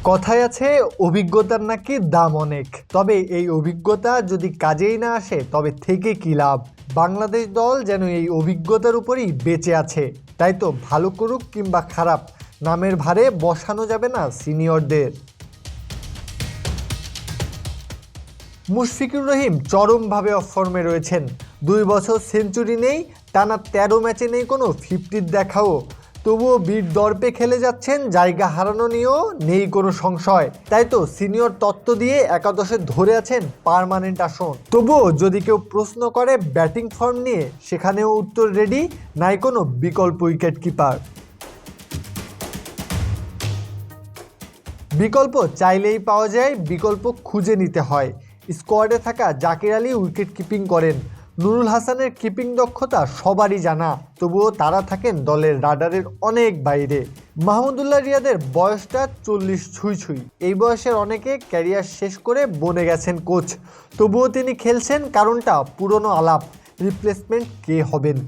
কথায় আছে অভিজ্ঞতার নাকি দাম অনেক, তবে এই অভিজ্ঞতা যদি কাজেই না আসে তবে থেকে কী লাভ। বাংলাদেশ দল যেন এই অভিজ্ঞতার উপরই বেঁচে আছে। তাই তো ভালো করুক কিংবা খারাপ, নামের ভারে বসানো যাবে না সিনিয়রদের। মুশফিকুর রহিম চরমভাবে অফ ফর্মে রয়েছেন। 2 বছর সেঞ্চুরি নেই, টানা 13 ম্যাচে নেই কোনো 50 দেখাও। তবুও বীর দর্পে খেলে যাচ্ছেন, জায়গা হারানো নিয়েও নেই কোনো সংশয়। তাই তো সিনিয়র তত্ত্ব দিয়ে একাদশে ধরে আছেন পার্মানেন্ট আসন। তবুও যদি কেউ প্রশ্ন করে ব্যাটিং ফর্ম নিয়ে, সেখানেও উত্তর রেডি, নাই কোনো বিকল্প উইকেট কিপার। বিকল্প চাইলেই পাওয়া যায়, বিকল্প খুঁজে নিতে হয়। স্কোয়াডে থাকা জাকির আলী উইকেট কিপিং করেন, নুরুল হাসানের কিপিং দক্ষতা সবারই জানা, তবুও তারা থাকেন দলের রাডারের অনেক বাইরে। মাহমুদুল্লাহ রিয়াদের বয়সটা 40 ছুঁই ছুঁই। এই বয়সের অনেকে ক্যারিয়ার শেষ করে বনে গেছেন কোচ, তবুও তিনি খেলছেন, কারণটা পুরনো আলাপ, রিপ্লেসমেন্ট কে হবেন।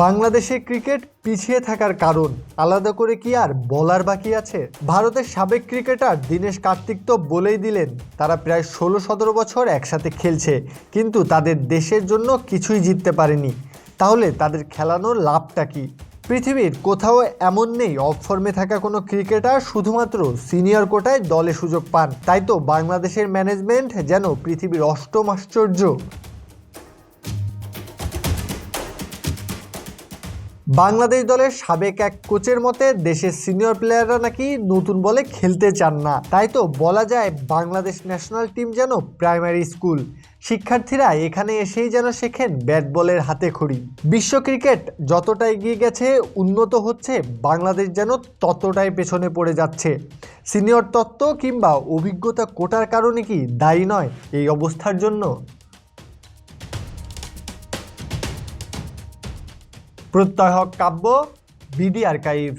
বাংলাদেশের ক্রিকেট পিছিয়ে থাকার কারণ আলাদা করে কি আর বলার বাকি আছে। ভারতের সাবেক ক্রিকেটার দীনেশ কার্তিক তো বলেই দিলেন, তারা প্রায় 16-17 বছর একসাথে খেলছে, কিন্তু তাদের দেশের জন্য কিছুই জিততে পারেনি। তাহলে তাদের খেলানোর লাভটা কি? পৃথিবীর কোথাও এমন নেই অফ ফর্মে থাকা কোনো ক্রিকেটার শুধুমাত্র সিনিয়র কোটায় দলে সুযোগ পান। তাই তো বাংলাদেশের ম্যানেজমেন্ট যেন পৃথিবীর অষ্টম আশ্চর্য। বাংলাদেশ দলের সাবেক এক কোচের মতে দেশের সিনিয়র প্লেয়াররা নাকি নতুন বলে খেলতে চান না। তাই তো বলা যায় বাংলাদেশ ন্যাশনাল টিম যেন প্রাইমারি স্কুল, শিক্ষার্থীরা এখানে এসেই যেন শেখেন ব্যাট বলের হাতে খড়ি। বিশ্ব ক্রিকেট যতটা এগিয়ে গেছে, উন্নত হচ্ছে, বাংলাদেশ যেন ততটাই পেছনে পড়ে যাচ্ছে। সিনিয়র তত্ত্ব কিংবা অভিজ্ঞতা কোটার কারণে কি দায়ী নয় এই অবস্থার জন্য? প্রত্যয় হক কাব্য, বিডি আর্কাইভ।